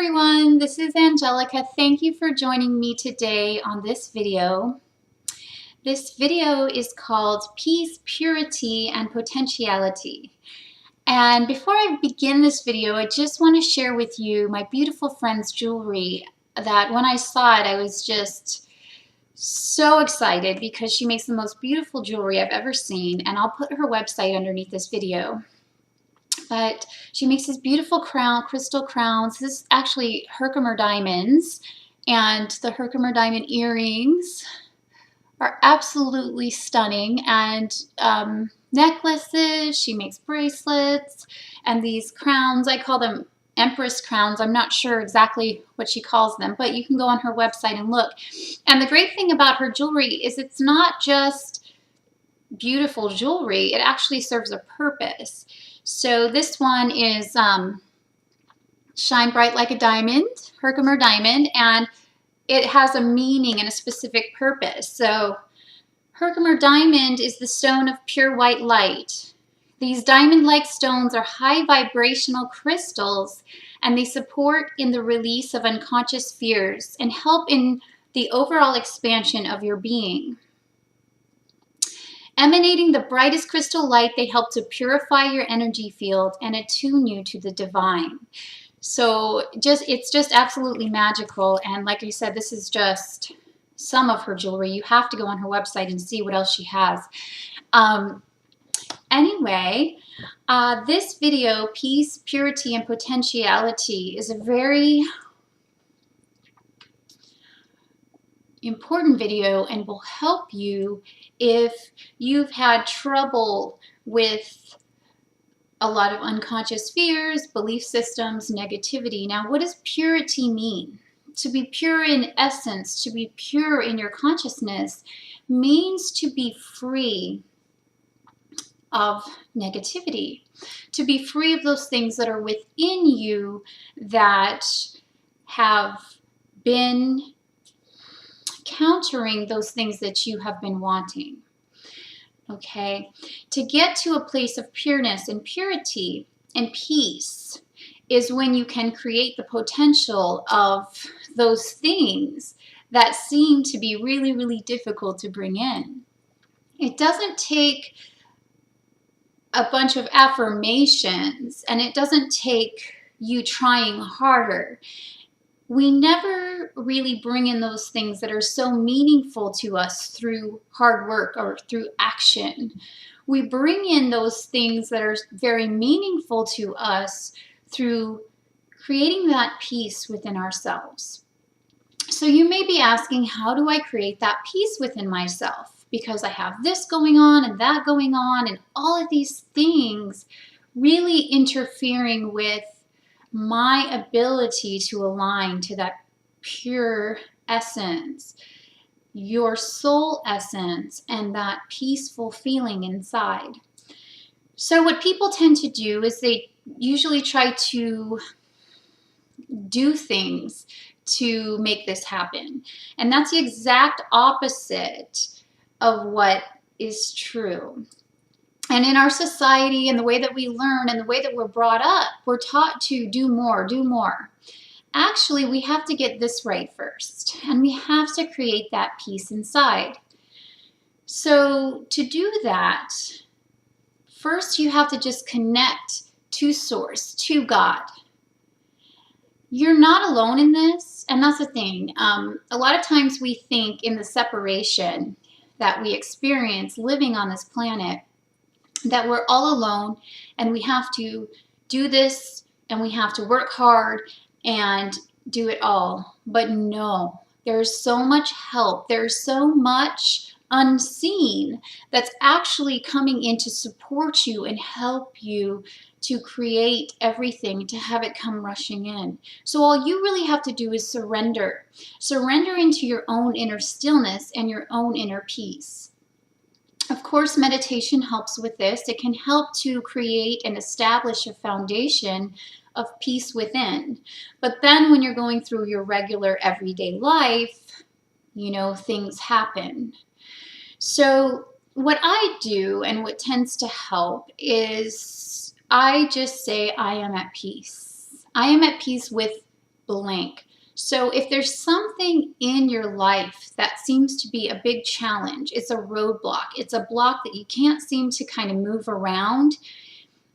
everyone, this is Angelica. Thank you for joining me today on this video. This video is called Peace, Purity, and Potentiality. And before I begin this video, I just want to share with you my beautiful friend's jewelry that when I saw it, I was just so excited because she makes the most beautiful jewelry I've ever seen, and I'll put her website underneath this video. But she makes these beautiful crystal crowns. This is actually Herkimer diamonds, and the Herkimer diamond earrings are absolutely stunning. And necklaces, she makes bracelets, and these crowns, I call them Empress crowns. I'm not sure exactly what she calls them, but you can go on her website and look. And the great thing about her jewelry is it's not just beautiful jewelry, it actually serves a purpose. So this one is Shine Bright Like a Diamond, Herkimer diamond, and it has a meaning and a specific purpose. So Herkimer diamond is the stone of pure white light. These diamond-like stones are high vibrational crystals, and they support in the release of unconscious fears and help in the overall expansion of your being. Emanating the brightest crystal light, they help to purify your energy field and attune you to the divine. So it's just absolutely magical. And like I said, this is just some of her jewelry. You have to go on her website and see what else she has. Anyway, this video, Peace, Purity, and Potentiality, is a very important video and will help you if you've had trouble with a lot of unconscious fears, belief systems, negativity. Now, what does purity mean? To be pure in essence, to be pure in your consciousness, means to be free of negativity, to be free of those things that are within you that have been countering those things that you have been wanting. Okay, to get to a place of pureness and purity and peace is when you can create the potential of those things that seem to be really, really difficult to bring in. It doesn't take a bunch of affirmations, and it doesn't take you trying harder. We never really bring in those things that are so meaningful to us through hard work or through action. We bring in those things that are very meaningful to us through creating that peace within ourselves. So you may be asking, how do I create that peace within myself? Because I have this going on and that going on and all of these things really interfering with my ability to align to that pure essence, your soul essence, and that peaceful feeling inside. So what people tend to do is they usually try to do things to make this happen. And that's the exact opposite of what is true. And in our society and the way that we learn and the way that we're brought up, we're taught to do more, do more. Actually, we have to get this right first, and we have to create that peace inside. So to do that, first you have to just connect to Source, to God. You're not alone in this, and that's the thing. A lot of times we think in the separation that we experience living on this planet, that we're all alone and we have to do this and we have to work hard and do it all. But no, there's so much help. There's so much unseen that's actually coming in to support you and help you to create everything, to have it come rushing in. So all you really have to do is surrender. Surrender into your own inner stillness and your own inner peace. Of course, meditation helps with this. It can help to create and establish a foundation of peace within. But then when you're going through your regular everyday life, you know, things happen. So what I do and what tends to help is I just say I am at peace. I am at peace with blank. So if there's something in your life that seems to be a big challenge, it's a roadblock, it's a block that you can't seem to kind of move around,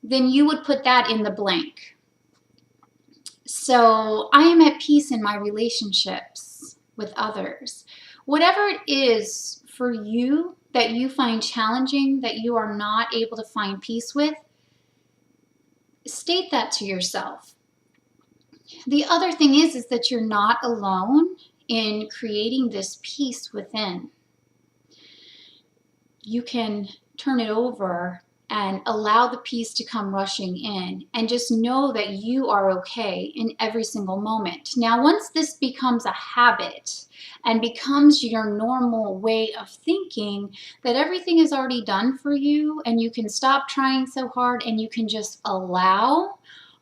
then you would put that in the blank. So I am at peace in my relationships with others. Whatever it is for you that you find challenging, that you are not able to find peace with, state that to yourself. The other thing is that you're not alone in creating this peace within. You can turn it over and allow the peace to come rushing in, and just know that you are okay in every single moment. Now, once this becomes a habit and becomes your normal way of thinking, that everything is already done for you and you can stop trying so hard and you can just allow,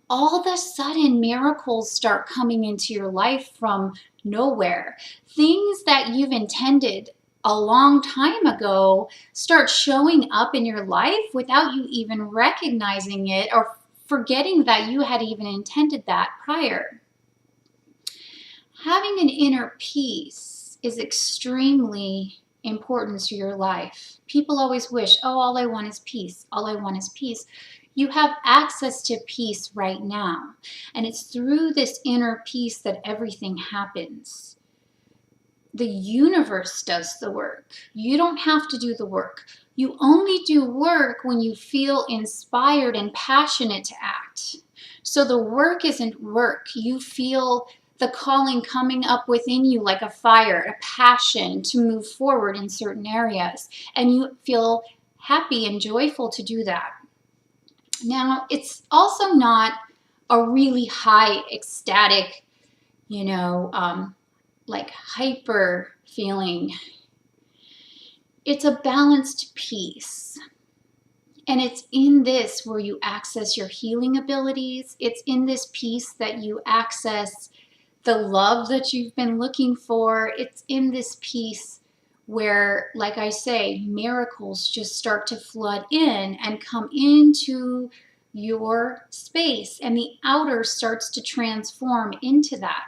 all of a sudden miracles start coming into your life from nowhere. Things that you've intended a long time ago start showing up in your life without you even recognizing it or forgetting that you had even intended that prior. Having an inner peace is extremely important to your life. People always wish, oh, all I want is peace. All I want is peace. You have access to peace right now. And it's through this inner peace that everything happens. The universe does the work. You don't have to do the work. You only do work when you feel inspired and passionate to act. So the work isn't work. You feel the calling coming up within you like a fire, a passion to move forward in certain areas. And you feel happy and joyful to do that. Now, it's also not a really high ecstatic, like hyper feeling. It's a balanced peace. And it's in this where you access your healing abilities. It's in this peace that you access the love that you've been looking for. It's in this peace where, like I say, miracles just start to flood in and come into your space, and the outer starts to transform into that.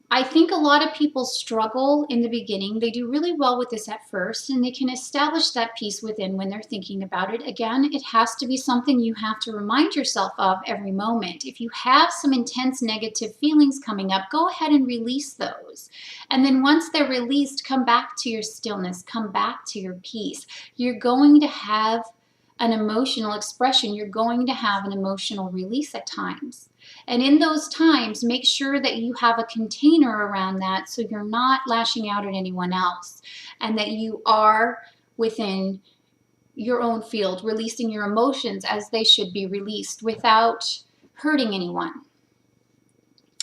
I think a lot of people struggle in the beginning. They do really well with this at first, and they can establish that peace within when they're thinking about it. Again, it has to be something you have to remind yourself of every moment. If you have some intense negative feelings coming up, go ahead and release those. And then once they're released, come back to your stillness, come back to your peace. You're going to have an emotional expression. You're going to have an emotional release at times. And in those times, make sure that you have a container around that so you're not lashing out at anyone else, and that you are within your own field, releasing your emotions as they should be released without hurting anyone.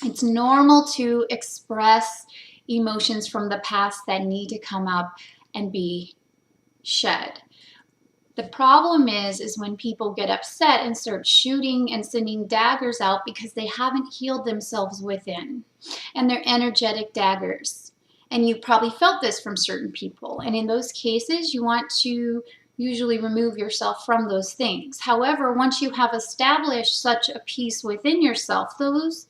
It's normal to express emotions from the past that need to come up and be shed. The problem is when people get upset and start shooting and sending daggers out because they haven't healed themselves within. And they're energetic daggers. And you've probably felt this from certain people. And in those cases, you want to usually remove yourself from those things. However, once you have established such a peace within yourself, those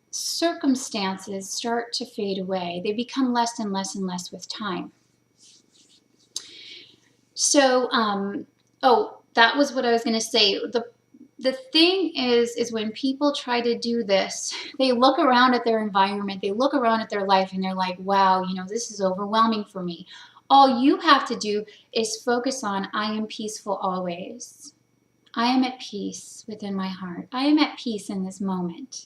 circumstances start to fade away. They become less and less and less with time. So, that was what I was going to say. The thing is when people try to do this, they look around at their environment, they look around at their life, and they're like, wow, this is overwhelming for me. All you have to do is focus on, I am peaceful always. I am at peace within my heart. I am at peace in this moment.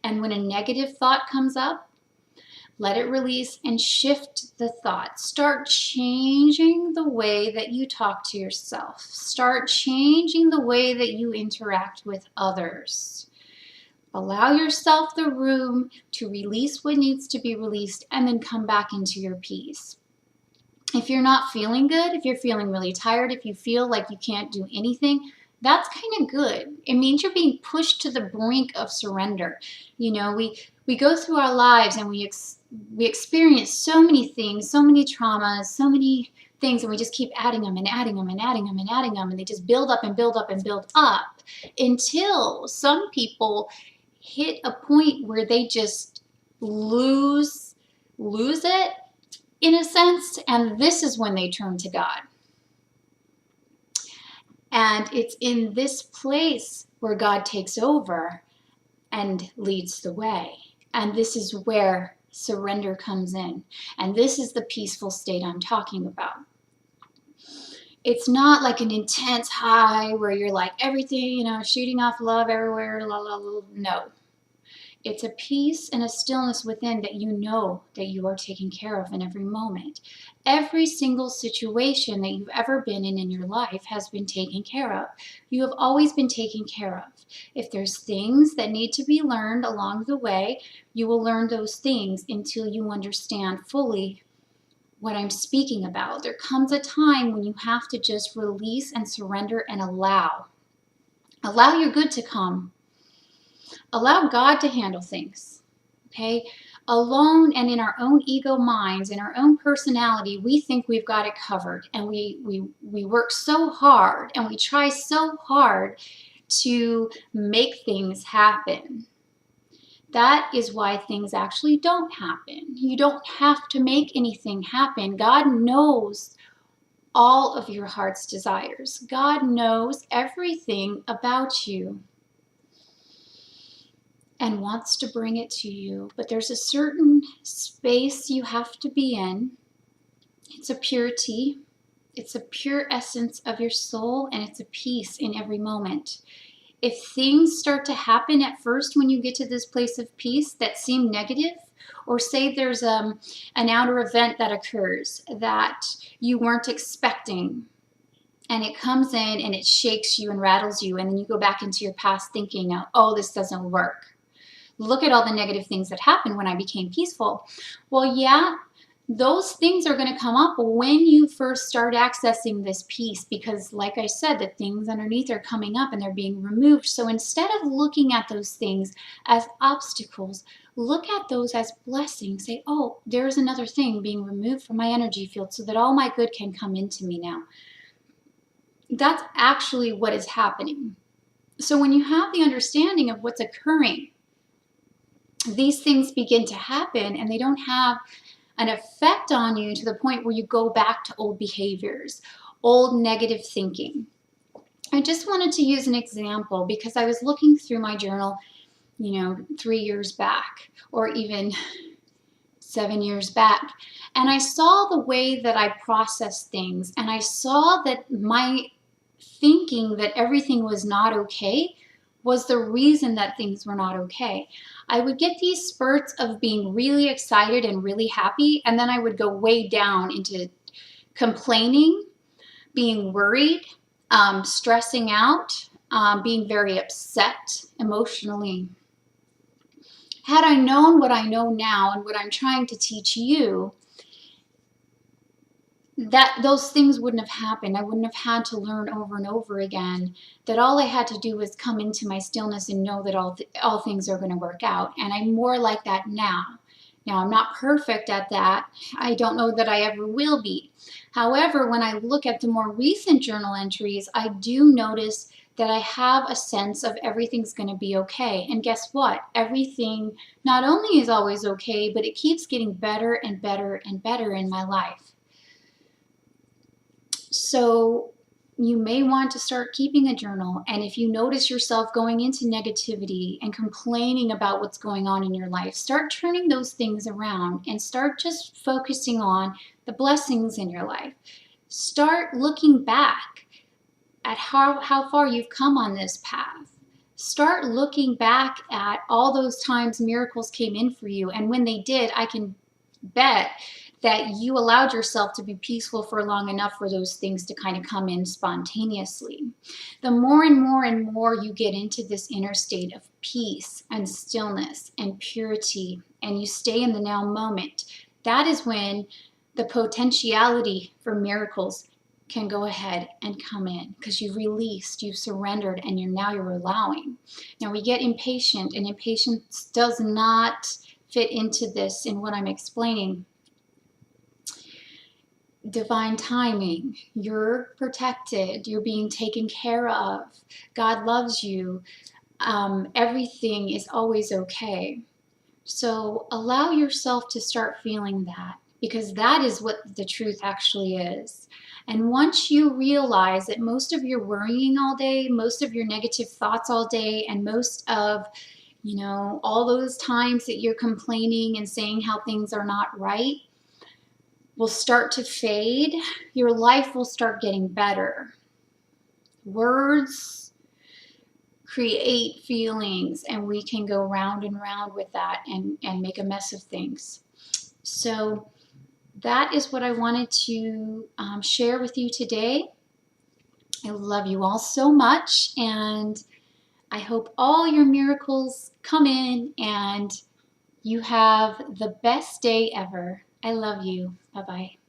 And when a negative thought comes up, let it release and shift the thought. Start changing the way that you talk to yourself. Start changing the way that you interact with others. Allow yourself the room to release what needs to be released, and then come back into your peace. If you're not feeling good, if you're feeling really tired, if you feel like you can't do anything, that's kind of good. It means you're being pushed to the brink of surrender. We go through our lives and we experience so many things, so many traumas, so many things, and we just keep adding them and adding them and adding them and adding them, and they just build up and build up and build up until some people hit a point where they just lose it in a sense, and this is when they turn to God. And it's in this place where God takes over and leads the way. And this is where surrender comes in. And this is the peaceful state I'm talking about. It's not like an intense high where you're like everything, shooting off love everywhere, la la la. No. It's a peace and a stillness within that you know that you are taken care of in every moment. Every single situation that you've ever been in your life has been taken care of. You have always been taken care of. If there's things that need to be learned along the way, you will learn those things until you understand fully what I'm speaking about. There comes a time when you have to just release and surrender and allow. Allow your good to come. Allow God to handle things, okay? Alone and in our own ego minds, in our own personality, we think we've got it covered, and we work so hard and we try so hard to make things happen. That is why things actually don't happen. You don't have to make anything happen. God knows all of your heart's desires. God knows everything about you and wants to bring it to you. But there's a certain space you have to be in. It's a purity. It's a pure essence of your soul, and it's a peace in every moment. If things start to happen at first when you get to this place of peace that seem negative, or say there's an outer event that occurs that you weren't expecting, and it comes in and it shakes you and rattles you, and then you go back into your past thinking, oh, this doesn't work. Look at all the negative things that happened when I became peaceful. Well, yeah, those things are going to come up when you first start accessing this peace, because like I said, the things underneath are coming up and they're being removed. So instead of looking at those things as obstacles, look at those as blessings. Say, oh, there's another thing being removed from my energy field so that all my good can come into me now. That's actually what is happening. So when you have the understanding of what's occurring, these things begin to happen, and they don't have an effect on you to the point where you go back to old behaviors, old negative thinking. I just wanted to use an example because I was looking through my journal, 3 years back, or even 7 years back, and I saw the way that I processed things, and I saw that my thinking that everything was not okay was the reason that things were not okay. I would get these spurts of being really excited and really happy, and then I would go way down into complaining, being worried, stressing out, being very upset emotionally. Had I known what I know now and what I'm trying to teach you, that those things wouldn't have happened. I wouldn't have had to learn over and over again that all I had to do was come into my stillness and know that all things are going to work out. And I'm more like that now. Now, I'm not perfect at that. I don't know that I ever will be. However, when I look at the more recent journal entries, I do notice that I have a sense of everything's going to be okay. And guess what? Everything not only is always okay, but it keeps getting better and better and better in my life. So you may want to start keeping a journal, and if you notice yourself going into negativity and complaining about what's going on in your life, start turning those things around and start just focusing on the blessings in your life. Start looking back at how far you've come on this path. Start looking back at all those times miracles came in for you, and when they did, I can bet that you allowed yourself to be peaceful for long enough for those things to kind of come in spontaneously. The more and more and more you get into this inner state of peace and stillness and purity, and you stay in the now moment, that is when the potentiality for miracles can go ahead and come in, because you've released, you've surrendered, and you're allowing. Now we get impatient, and impatience does not fit into this in what I'm explaining. divine timing. You're protected. You're being taken care of. God loves you. Everything is always okay. So allow yourself to start feeling that, because that is what the truth actually is. And once you realize that most of your worrying all day, most of your negative thoughts all day, and most of, all those times that you're complaining and saying how things are not right will start to fade, your life will start getting better. Words create feelings, and we can go round and round with that and make a mess of things. So that is what I wanted to share with you today. I love you all so much, and I hope all your miracles come in and you have the best day ever. I love you. Bye-bye.